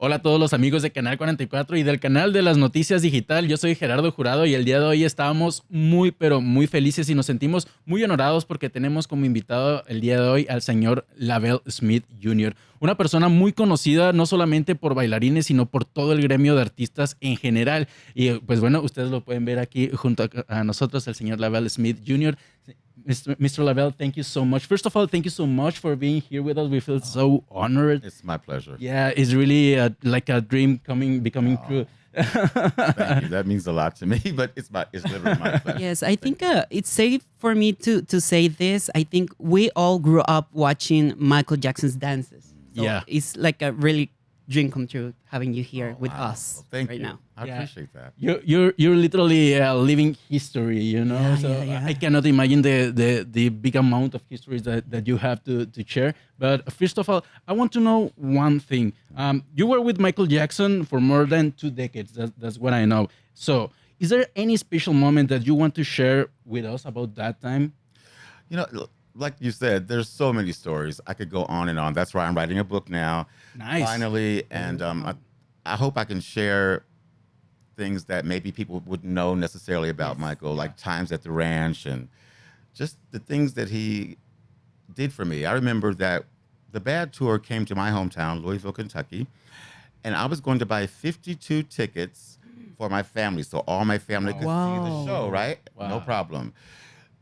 Hola a todos los amigos de Canal 44 y del canal de las noticias digital. Yo soy Gerardo Jurado y el día de hoy estábamos muy, pero muy felices y nos sentimos muy honorados porque tenemos como invitado el día de hoy al señor Lavelle Smith Jr., una persona muy conocida no solamente por bailarines, sino por todo el gremio de artistas en general. Y pues bueno, ustedes lo pueden ver aquí junto a nosotros, el señor Lavelle Smith Jr. Mr. Lavelle, thank you so much. First of all, thank you so much for being here with us. We feel so honored. It's my pleasure. Yeah, it's really like a dream becoming true. Thank you. That means a lot to me, but it's literally my pleasure. Yes, I think it's safe for me to say this. I think we all grew up watching Michael Jackson's dances. So Yeah. it's like a really dream come true having you here with Wow. us Well, thank right you. now. I Yeah. appreciate that. You're literally living history, you know. Yeah, so yeah. I cannot imagine the big amount of histories that you have to share. But first of all, I want to know one thing. You were with Michael Jackson for more than 2 decades. That's what I know. So, is there any special moment that you want to share with us about that time? You know, like you said, there's so many stories. I could go on and on. That's why I'm writing a book now. Nice. Finally, and I hope I can share things that maybe people wouldn't know necessarily about Michael, like times at the ranch and just the things that he did for me. I remember that the Bad Tour came to my hometown, Louisville, Kentucky, and I was going to buy 52 tickets for my family, so all my family could see the Wow. show, right? No Wow. problem.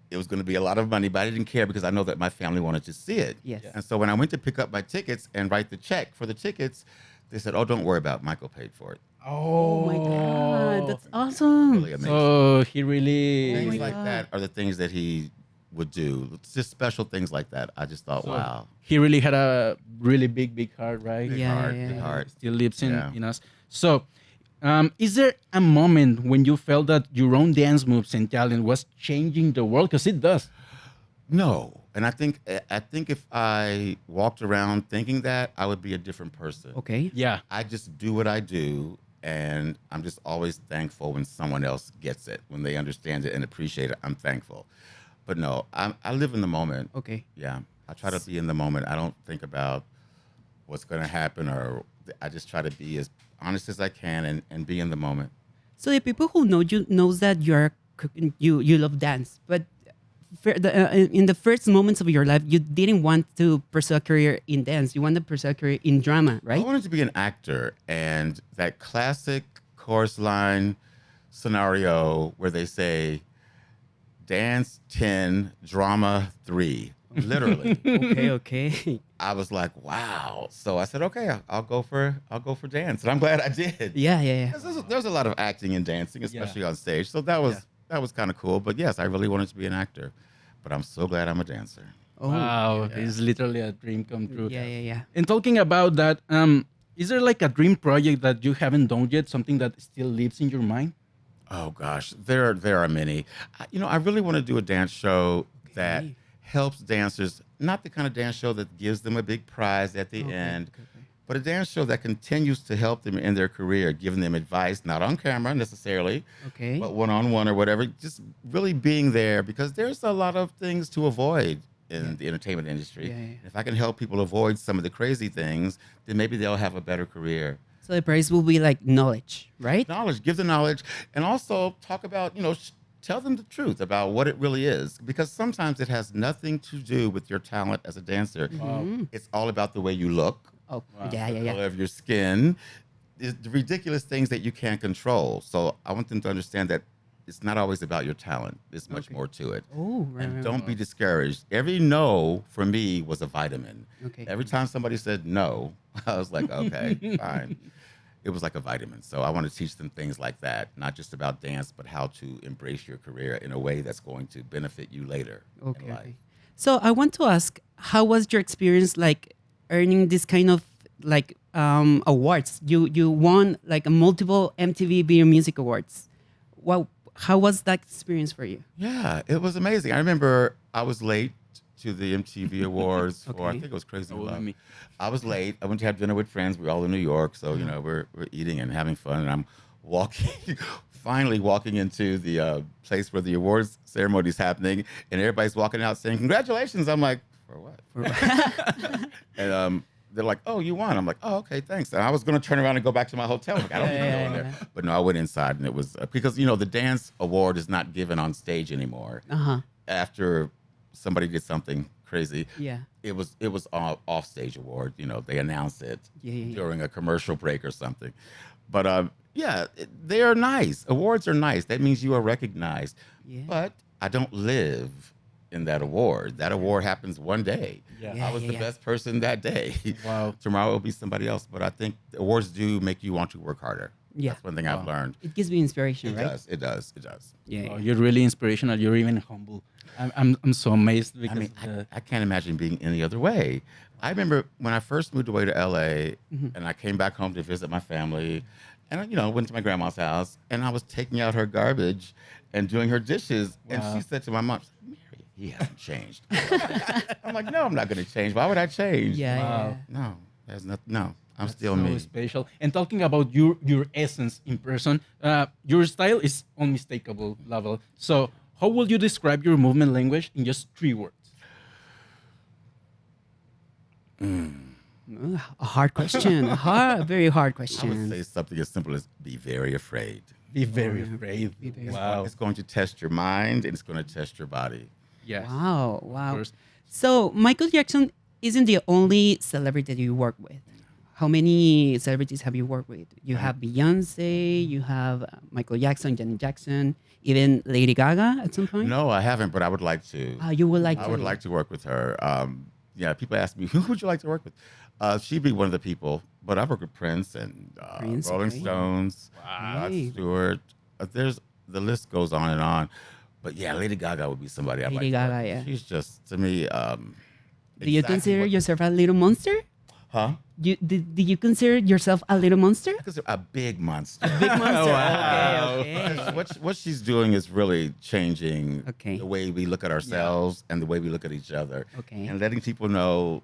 It was going to be a lot of money, but I didn't care because I know that my family wanted to see it. Yes. And so when I went to pick up my tickets and write the check for the tickets, they said, "Oh, don't worry about it. Michael paid for it." Oh my God, that's awesome. Really amazing. So he really Things my like God. that are the things that he would do. It's just special things like that. I just thought, wow. he really had a really big heart, right? Big Yeah, heart, yeah, big yeah. heart. Still lives Yeah. in us. So, is there a moment when you felt that your own dance moves and talent was changing the world? Because it does. No. And I think if I walked around thinking that, I would be a different person. Okay. Yeah. I just do what I do, and I'm just always thankful when someone else gets it, when they understand it and appreciate it. I'm thankful. But no, I live in the moment. Okay. Yeah, I try to be in the moment. I don't think about what's going to happen, or I just try to be as honest as I can and be in the moment. So the people who know you knows that you love dance, but in the first moments of your life, you didn't want to pursue a career in dance. You wanted to pursue a career in drama, I right? wanted to be an actor, and that classic chorus line scenario where they say, dance 10, drama 3, literally. Okay. I was like, wow. So I said, okay, I'll go for dance, and I'm glad I did. Yeah. There's a lot of acting and dancing, especially on stage. So that was kind of cool. But yes, I really wanted to be an actor, but I'm so glad I'm a dancer. Oh. Wow, it's literally a dream come true. Yeah. And talking about that, is there like a dream project that you haven't done yet? Something that still lives in your mind? Oh gosh, there are many. I really want to do a dance show that Okay. helps dancers, not the kind of dance show that gives them a big prize at the end, but a dance show that continues to help them in their career, giving them advice, not on camera necessarily, Okay. but one-on-one or whatever, just really being there, because there's a lot of things to avoid in the entertainment industry. Yeah. If I can help people avoid some of the crazy things, then maybe they'll have a better career. So the prize will be like knowledge, right? Knowledge, give the knowledge, and also talk about, tell them the truth about what it really is, because sometimes it has nothing to do with your talent as a dancer. It's all about the way you look, Oh, the yeah. color of your skin, the ridiculous things that you can't control. So I want them to understand that it's not always about your talent. There's much more to it. Oh, right. And don't be discouraged. Every no for me was a vitamin. Okay. Every time somebody said no, I was like, okay, fine. It was like a vitamin. So I want to teach them things like that, not just about dance, but how to embrace your career in a way that's going to benefit you later in life. Okay. So I want to ask, how was your experience like earning this kind of like awards? You won like a multiple MTV Video Music Awards. Wow. How was that experience for you? Yeah, it was amazing. I remember I was late to the MTV Awards for, I Okay. think it was Crazy Oh, Love. me. I was late. I went to have dinner with friends. We were all in New York, so we're eating and having fun. And I'm finally walking into the place where the awards ceremony is happening, and everybody's walking out saying, "Congratulations!" I'm like, "For what?" And they're like, "Oh, you won." I'm like, "Oh, okay, thanks." And I was going to turn around and go back to my hotel. Like, I don't need to go in there. But no, I went inside, and it was because the dance award is not given on stage anymore. After somebody did something crazy, Yeah. it was off stage award. They announce it during a commercial break or something. But they are nice. Awards are nice. That means you are recognized. Yeah. But I don't live in that award. That award happens one day. Yeah. I was the best person that day. Wow. Tomorrow will be somebody else. But I think awards do make you want to work harder. Yeah. That's one thing I've learned. It gives me inspiration, It right? does. It does. It does. Yeah. Oh, you're really inspirational. You're even humble. I'm so amazed I because mean, I can't imagine being any other way. I remember when I first moved away to LA and I came back home to visit my family, and I went to my grandma's house and I was taking out her garbage and doing her dishes, and she said to my mom, "Mary, he hasn't changed." I'm like, "No, I'm not going to change. Why would I change?" Yeah. Wow. No, there's nothing. No, I'm still so me. special. And talking about your essence in person, your style is unmistakable level. So how would you describe your movement language in just 3 words? A hard question. Very hard I would question. say something as simple as be very afraid. Be very brave. Wow. It's going to test your mind and it's going to test your body. Yes. Wow. Of Wow. course. So Michael Jackson isn't the only celebrity that you work with. How many celebrities have you worked with? You have Beyonce, you have Michael Jackson, Janet Jackson, even Lady Gaga at some point? No, I haven't, but I would like to. You would like I to? would like to work with her. People ask me, who would you like to work with? She'd be one of the people, but I've worked with Prince and Prince, Rolling okay. Stones, Rod Hey. Stewart. The list goes on and on. But yeah, Lady Gaga would be somebody I'd Lady like to work Gaga, with. yeah. She's just, to me, Do you consider yourself a little monster? Huh? Do you consider yourself a little monster? Because a big monster. Big monster. Wow. Okay. What she's doing is really changing Okay. the way we look at ourselves and the way we look at each other. Okay. And letting people know,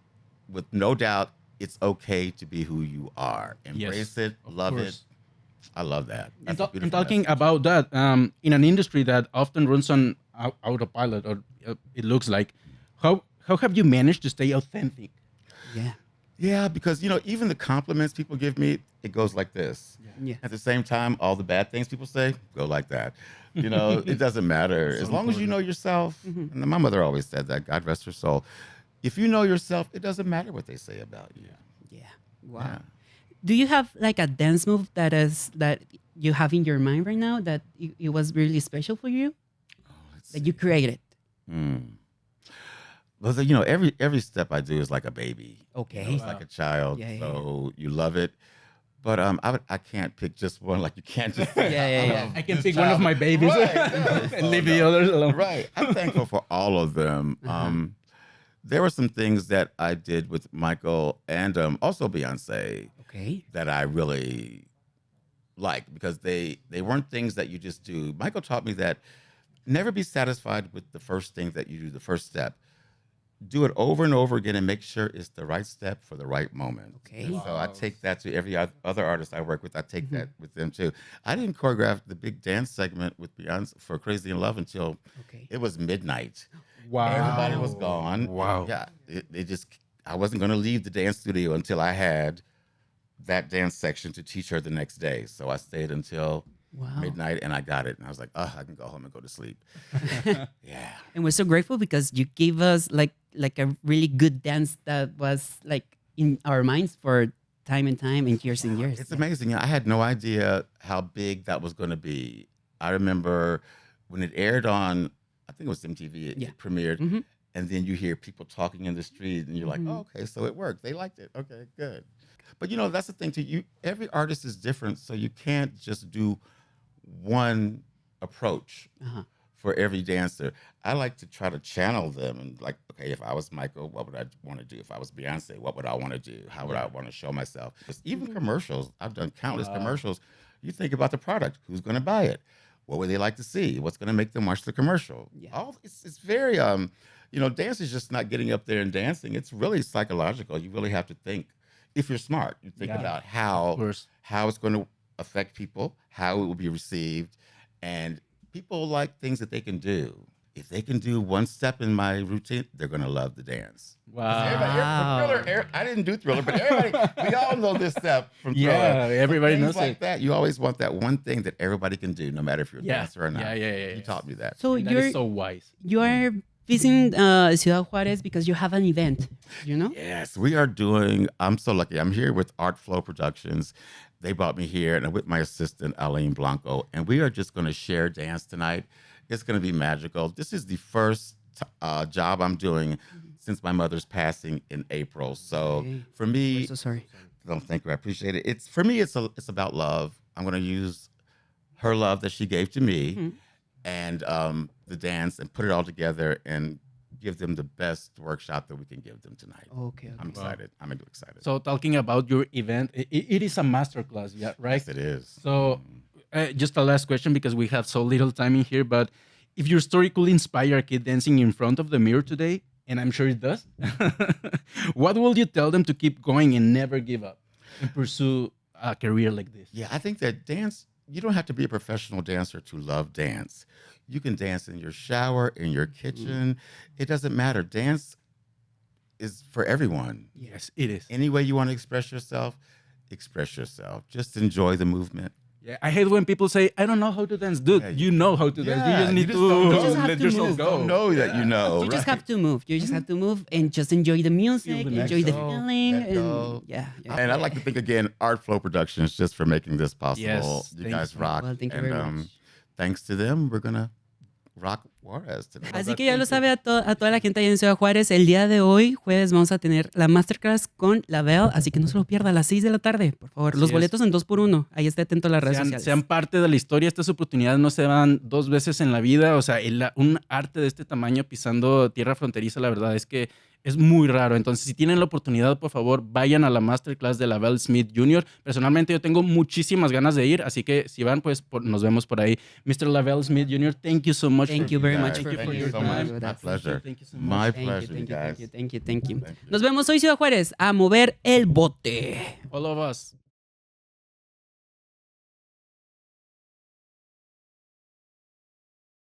with no doubt, it's okay to be who you are. Embrace it, love it. course. I love that. And, That's a beautiful talking message. about that, in an industry that often runs on autopilot, or it looks like, how have you managed to stay authentic? Yeah. Yeah, because even the compliments people give me, it goes like this. Yeah. At the same time, all the bad things people say go like that. It doesn't matter as long as you know yourself. And my mother always said that. God rest her soul. If you know yourself, it doesn't matter what they say about you. Yeah. Wow. Yeah. Do you have like a dance move that you have in your mind right now that it was really special for you? That you created? Well, every step I do is like a baby. Okay. It's like a child. Yeah, yeah, So you love it. But I can't pick just one. Like you can't just say, Yeah. I can pick one of my babies and leave the others alone. Right. I'm thankful for all of them. There were some things that I did with Michael and also Beyonce Okay. that I really liked because they weren't things that you just do. Michael taught me that never be satisfied with the first thing that you do, the first step. Do it over and over again and make sure it's the right step for the right moment. Okay. And so I take that to every other artist I work with. I take that with them too. I didn't choreograph the big dance segment with Beyonce for Crazy in Love until Okay. it was midnight. Wow. Everybody was gone. Wow. Yeah. I wasn't going to leave the dance studio until I had that dance section to teach her the next day. So I stayed until midnight and I got it. And I was like, I can go home and go to sleep. Yeah. And we're so grateful because you gave us like a really good dance that was like in our minds for time and time and years and years. It's amazing. I had no idea how big that was going to be. I remember when it aired on, I think it was MTV, it premiered. And then you hear people talking in the street and you're like, oh, okay, so it worked. They liked it. Okay, good. But that's the thing too. Every artist is different. So you can't just do one approach for every dancer. I like to try to channel them and like, okay, if I was Michael, what would I want to do? If I was Beyonce, what would I want to do? How would I want to show myself? Even commercials, I've done countless commercials. You think about the product, who's going to buy it? What would they like to see? What's going to make them watch the commercial? Yeah. It's very, dance is just not getting up there and dancing. It's really psychological. You really have to think. If you're smart, you think about how it's going to affect people, how it will be received, and people like things that they can do. if they can do one step in my routine, they're gonna love the dance. Wow. I didn't do Thriller, but everybody, we all know this step from Thriller. Yeah, everybody Things knows like it. that. You always want that one thing that everybody can do, no matter if you're a Yeah. dancer or not. Yeah. You taught me that. So And that you're is so wise. you are visiting Ciudad Juárez because you have an event, you know? Yes, we are doing. I'm so lucky. I'm here with Art Flow Productions. They brought me here, and I'm with my assistant, Aline Blanco, and we are just going to share dance tonight. It's going to be magical. This is the first job I'm doing since my mother's passing in April. So Okay. for me, I'm so sorry. no, thank you. I appreciate it. It's for me. It's about love. I'm going to use her love that she gave to me, and the dance, and put it all together and give them the best workshop that we can give them tonight. Okay. I'm excited. I'm excited. So talking about your event, it is a masterclass, yeah, right? Yes, it is. So just a last question because we have so little time in here, but if your story could inspire a kid dancing in front of the mirror today, and I'm sure it does, what will you tell them to keep going and never give up and pursue a career like this? Yeah, I think that dance, you don't have to be a professional dancer to love dance. You can dance in your shower, in your kitchen. It doesn't matter. Dance is for everyone. Yes, it is. Any way you want to express yourself. Just enjoy the movement. Yeah, I hate when people say, I don't know how to dance. Dude, Yeah, you know how to dance. You Yeah, just you need just to don't know. You just have let to yourself move. go. Don't know that you know. You just right? have to move. You just have to move and just enjoy the music, the enjoy the next song, feeling, let and go. yeah. And I'd like to thank again Art Flow Productions just for making this possible. Yes, You thank guys you. rock. Well, thank you and very much. thanks to them, we're gonna rock Juárez tonight. Así que ya lo sabe a toda la gente allá en Ciudad Juárez. El día de hoy, jueves, vamos a tener la masterclass con la Belle. Así que no se lo pierda a las 6 de la tarde, por favor. Los Así es. boletos en 2x1. Ahí esté atento a las redes Sean, sociales. sean parte de la historia. Estas oportunidades no se van dos veces en la vida. O sea, un arte de este tamaño pisando tierra fronteriza, la verdad es que es muy raro. Entonces, si tienen la oportunidad, por favor, vayan a la masterclass de Lavelle Smith Jr. Personalmente, yo tengo muchísimas ganas de ir. Así que si van, pues nos vemos por ahí. Mr. Lavelle Smith Jr., thank you so much. Thank you very much Thank for you your so time. much. My That's- pleasure. Thank you so much. My Thank you, pleasure, thank you, guys. thank you, thank you, thank you. Thank you. Nos vemos hoy, Ciudad Juárez, a mover el bote. All of us.